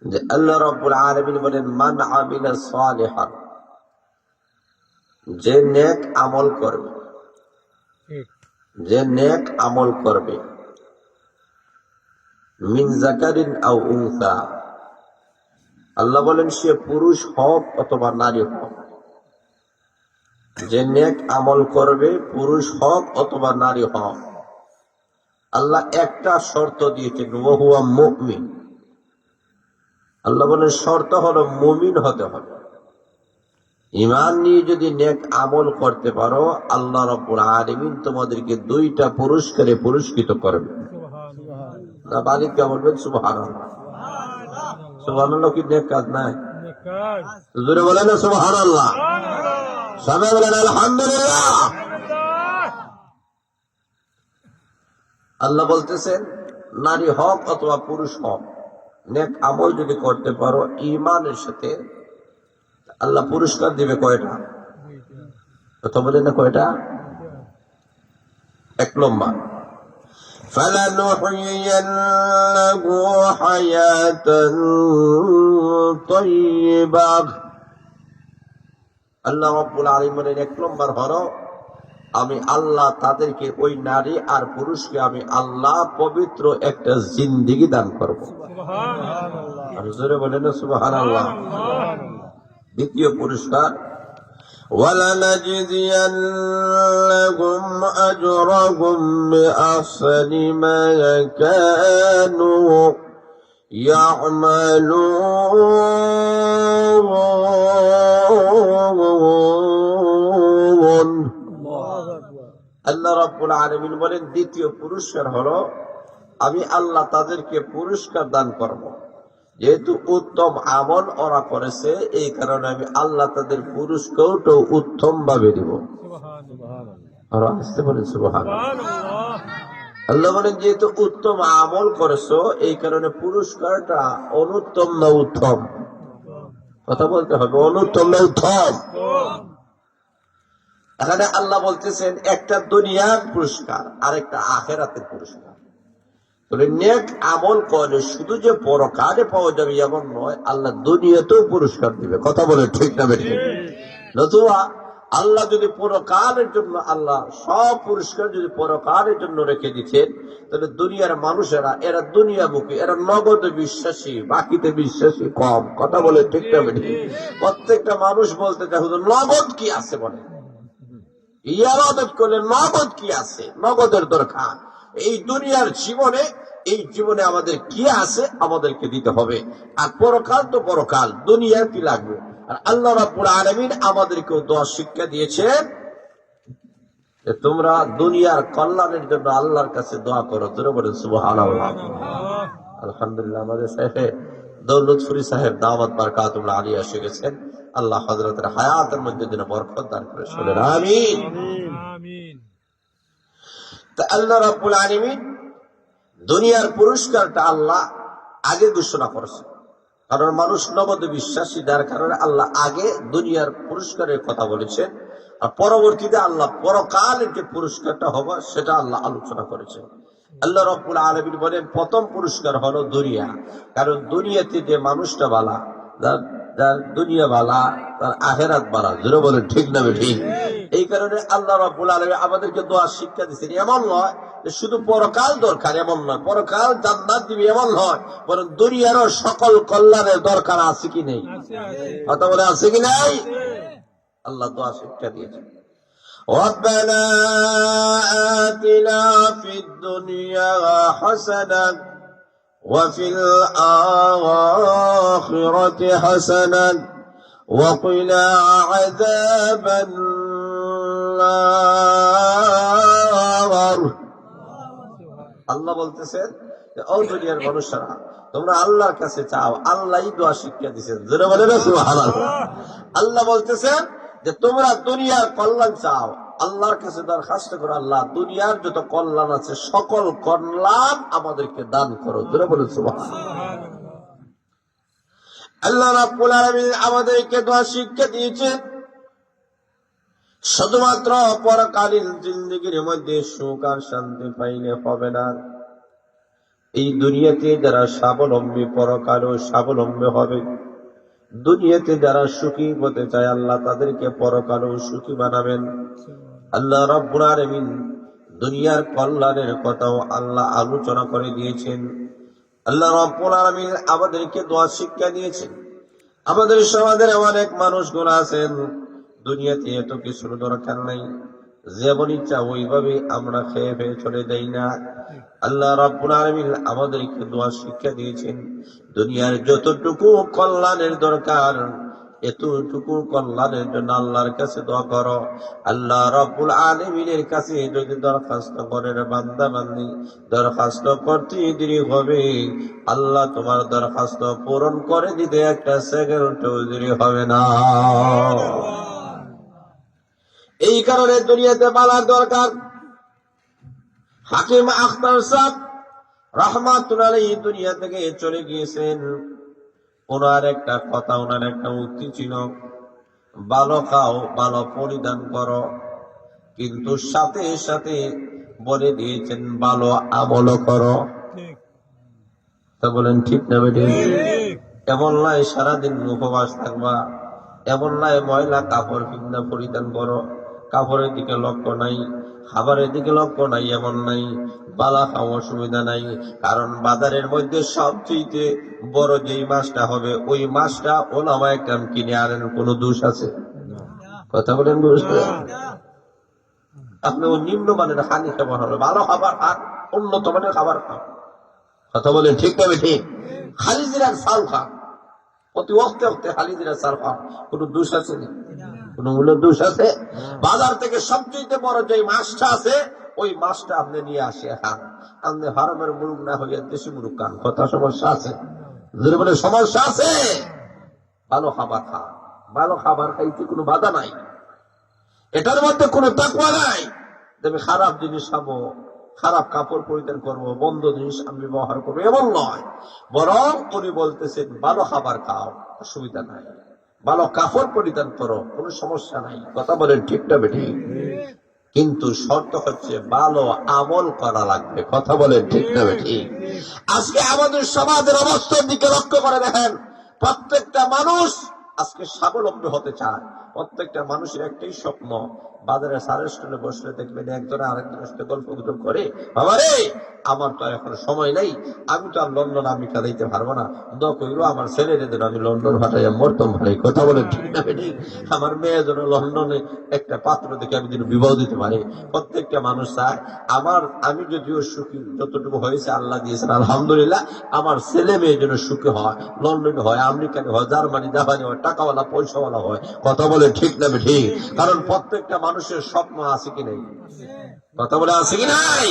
যে আল্লাহ রাব্বুল আলামিন বলেন, মান আমিলা সালিহান, যে নেক আমল করবে, যে নেক আমল করবে, মিন যাকারিন আও উনসা, আল্লাহ বলেন সে পুরুষ হোক অথবা নারী হোক, যে নেক আমল করবে পুরুষ হোক অথবা নারী হোক, আল্লাহ একটা শর্ত দিয়েছেন, ওয়া হুয়া মুমিন। আল্লাহ বলেন শর্ত হলো মুমিন হতে হবে। ঈমান নিয়ে যদি নেক আমল করতে পারো, আল্লাহ রাব্বুল আলামিন তোমাদেরকে 2টা পুরস্কারে পুরস্কৃত করবে। না বালিক কে বলবেন সুবহানাল্লাহ। সুবহানাল্লাহ কি নেক কাজ নাই? জোরে বলেন না সুবহানাল্লাহ। সবাই বলেন আলহামদুলিল্লাহ। আল্লাহ বলতেছেন নারী হোক অথবা পুরুষ হোক, নেক আমল যদি করতে পারো ঈমানের সাথে, আল্লাহ পুরস্কার দিবে কয়টা? কথা বলেন না কয়টা? 1 নম্বর, ফালানুহইয়ান্নাহু হায়াতান তাইয়্যিবাহ। আল্লাহ রাব্বুল আলামিনের 1 নম্বর হলো, আমি আল্লাহ তাদেরকে, ওই নারী আর পুরুষকে আমি আল্লাহ পবিত্র একটা জিন্দেগি দান করব। সুবহানাল্লাহ। আর জোরে বলেন না সুবহানাল্লাহ। 2য় পুরস্কার, ওয়ালানাজজিয়ান্নাহুম আজরাহুম বিআহসানি মা কানু ইয়া'মালুন। আল্লাহ রাব্বুল আলামিন বলেন 2য় পুরস্কার হলো, আমি আল্লাহ তাদেরকে পুরস্কার দান করব। যেহেতু উত্তম আমল ওরা করেছে, এই কারণে আমি আল্লাহ তাদের পুরস্কারটাও উত্তম ভাবে দিব। আর আসতে বলেন সুবহানাল্লাহ। আল্লাহ বলেন যেহেতু উত্তম আমল করেছো, এই কারণে পুরস্কারটা অনুত্তম না উত্তম? কথা বলতে হবে, অনুত্তম না উত্তম? এখানে আল্লাহ বলতেছেন একটা দুনিয়ার পুরস্কার আর একটা আখিরাতের পুরস্কার। নেক আমল করলে শুধু যে পরকালে পাওয়া যাবে এমন নয়, আল্লাহ দুনিয়াতেও পুরস্কার দিবে। কথা বলে ঠিক না বেঠিক? নতুবা আল্লাহ যদি পরকালের জন্য, আল্লাহ সব পুরস্কার যদি পরকালের জন্য রেখে দিচ্ছেন, তাহলে দুনিয়ার মানুষেরা, এরা দুনিয়ামুখী, এরা নগদে বিশ্বাসী, বাকিতে বিশ্বাসী কম। কথা বলে ঠিক না বেঠিক? প্রত্যেকটা মানুষ বলতে চায় হুজুর নগদ কি আছে, বলে ইয়ারাদত করলে নগদ কি আছে, নগদের দরকার। এই দুনিয়ার জীবনে, এই জীবনে আমাদের কি আছে আমাদেরকে দিতে হবে। আর পরকাল তো পরকাল, দুনিয়ার কি লাগবে? আর আল্লাহ রাব্বুল আলামিন আমাদেরকে দোয়া শিক্ষা দিয়েছেন যে তোমরা দুনিয়ার কল্যাণের জন্য আল্লাহর কাছে দোয়া করো। জোরে বলেন সুবহানাল্লাহ। আলহামদুলিল্লাহ। আমাদের সাহেব দৌলতপুরি সাহেব দাওয়াত বারাকাতুল্লাহ আলী এসে গেছেন। আল্লাহ হযরতের হায়াতের মধ্যে যেন বরকত দান করে। বলেন আমিন। তা আল্লাহ রাব্বুল আলামিন দুনিয়ার পুরস্কারটা আল্লাহ আগে ঘোষণা করেছে, কারণ মানুষ নগদে বিশ্বাসী, যার কারণে আল্লাহ আগে দুনিয়ার পুরস্কারের কথা বলেছেন। আর পরবর্তীতে আল্লাহ পরকালের যে পুরস্কারটা হবে সেটা আল্লাহ আলোচনা করেছেন। আল্লাহ রাব্বুল আলামিন বলেন প্রথম পুরস্কার হলো দুনিয়া, কারণ দুনিয়াতে যে মানুষটা বালা, যার দুনিয়া বালা তার আখিরাত বালা। জোরে বলেন ঠিক না ঠিক? এই কারণে আল্লাহ রাব্বুল আলামিন আমাদেরকে দোয়া শিক্ষা দিয়েছেন। এমন নয় যে শুধু পরকাল দরকার, এমন নয়, পরকাল জান্নাত দিবে এমন নয়, বরং দুনিয়ারও সকল কল্যাণের দরকার আছে কি নেই? কথা বলে আছে কি নাই? আল্লাহ দোয়া শিক্ষা দিয়েছেন, ربنا آتنا في الدنيا حسنة وفي الآخرة حسنة وقنا عذاب النار। আল্লাহ বলতেছেন ও দুনিয়ার মানুষরা, তোমরা আল্লাহর কাছে চাও। আল্লাহই দোয়া শিক্ষা দিয়েছেন। জোরে বলেন না সুবহানাল্লাহ। আল্লাহ বলতেছেন যে তোমরা দুনিয়ার কল্যাণ চাও, আল্লাহর কাছে দরখাস্ত করো, আল্লাহ দুনিয়ার যত কল্যাণ আছে সকল কল্যাণ আমাদেরকে দান করো। জোরে বলেন সুবহানাল্লাহ। আল্লাহ রাব্বুল আলামিন আমাদেরকে দোয়া শিক্ষা দিয়েছেন শুধুমাত্র পরকালীন জিন্দেগির মধ্যে সুখ আর শান্তি পাইলে হবে না, এই দুনিয়াতে যারা স্বাবলম্বী পরকালেও স্বাবলম্বী হবে। দুনিয়াতে যারা সুখী হতে চায় আল্লাহ তাদেরকে পরকালেও সুখী বানাবেন। আল্লাহ রাব্বুল আলামিন দুনিয়ার কল্যাণের কথাও আল্লাহ আলোচনা করে দিয়েছেন। আল্লাহ রাব্বুল আলামিন আমাদেরকে দোয়া শিক্ষা দিয়েছেন। আমাদের সমাজের অনেক মানুষগুলো আছেন দুনিয়াতে এত কিছুর দরকার নাই, যেমন ইচ্ছা ওইভাবে আমরা খেয়ে ফেয়ে চলে যাই না। আল্লাহ রাব্বুল আলামিন আমাদেরকে দোয়া শিক্ষা দিয়েছেন, দুনিয়ার যতটুকু কল্যাণের দরকার এতটুকু কল্যাণের জন্য আল্লাহর কাছে দোয়া করো। আল্লাহ রাব্বুল আলামিনের কাছে যদি দরখাস্ত করেন বান্দা বান্দি, দরখাস্ত করতে দেরি হবে, আল্লাহ তোমার দরখাস্ত পূরণ করে দিতে একটা সেকেন্ডও দেরি হবে না। এই কারণে দুনিয়াতে বালার দরকার। হাকিম আখতার সাহেব রাহমাতুল্লাহ আলাইহি দুনিয়া থেকে চলে গিয়েছেন। ওনার একটা কথা, ওনার একটা উক্তি ছিল, ভালো খাও ভালো পরিধান করো, কিন্তু সাথে সাথে বলে দিয়েছেন ভালো আমল করো। তা বলেন ঠিক না বেঠিক? এমন নয় সারাদিন উপবাস থাকবা, এমন নয় ময়লা কাপড় কিনা পরিধান করো, কাপড়ের দিকে লক্ষ্য নাই, খাবারের দিকে লক্ষ্য নাই, এমন নাই। বালা খাওয়া অসুবিধা নাই, কারণ বাজারের মধ্যে সবচেয়ে বড় যেই মাছটা হবে ওই মাছটা ওলামায়ে কেরাম কিনে আনেন, কোনো দোষ আছে? কথা বলেন বুঝতে? আপনি ওই নিম্নমানের হানি খাবার হবে, ভালো খাবার খান, উন্নত মানের খাবার খান। কথা বলেন ঠিক না ঠিক? খালি জিরার চাল খান, প্রতি ওয়াক্তে ওয়াক্তে খালি জিরার চাল খান, কোনো দোষ আছে? কোন দোষ আছে? বাজার থেকে সবচেয়ে বড় যে মাছটা আছে ওই মাছটা আপনি নিয়ে আসে খান। আপনি হারামের মুরগ না হইয়া দেশি মুরগ খান। কথা সমস্যা আছে? বলে সমস্যা আছে? ভালো খাবার খান, ভালো খাবার খাইতে কোনো বাধা নাই, এটার মধ্যে কোনো তাকওয়া নাই। তবে খারাপ জিনিস খাবো, খারাপ কাপড় পরিধান করবো, বন্ধ জিনিস আমি ব্যবহার করবো, এমন নয়। বরং উনি বলতেছেন ভালো খাবার খাও, অসুবিধা নাই, ভালো কাপড় পরিধান করো, কোনো সমস্যা নাই। কথা বলেন ঠিক না বেঠিক? কিন্তু শর্ত হচ্ছে ভালো আমল করা লাগবে। কথা বলেন ঠিক না বেঠিক? আজকে আমাদের সমাজের অবস্থার দিকে লক্ষ্য করে দেখেন, প্রত্যেকটা মানুষ আজকে স্বাবলম্বী হতে চায়। প্রত্যেকটা মানুষের একটাই স্বপ্ন, বাজারে সারের স্টলে বসলে দেখবেন একজনে আরেকজনের সাথে গল্প গুজব করে, বাবা রে আমার তো আর এখন সময় নেই, আমি তো আর লন্ডন আমেরিকা দিতে পারবো না, দোয়া কইরো আমার ছেলের যেন আমি লন্ডন ভাটাইয়া মরতম ভাই। কথা বলে ঠিক না বেঠিক? আমার মেয়ে যেন লন্ডনে একটা পাত্র দেখে আমি যেন বিবাহ দিতে পারি। প্রত্যেকটা মানুষ চায় আমি যদিও সুখী যতটুকু হয়েছে আল্লাহ দিয়েছেন আলহামদুলিল্লাহ, আমার ছেলে মেয়ে যেন সুখী হয়, লন্ডনে হয়, আমেরিকানে হয়, জার্মানি জাপানি হয়, টাকাওয়ালা পয়সাওয়ালা হয়। কথা বলে ঠিক না বেঠিক? কারণ প্রত্যেকটা মানুষের স্বপ্ন আছে কি নাই? কথা বলে আছে কি নাই?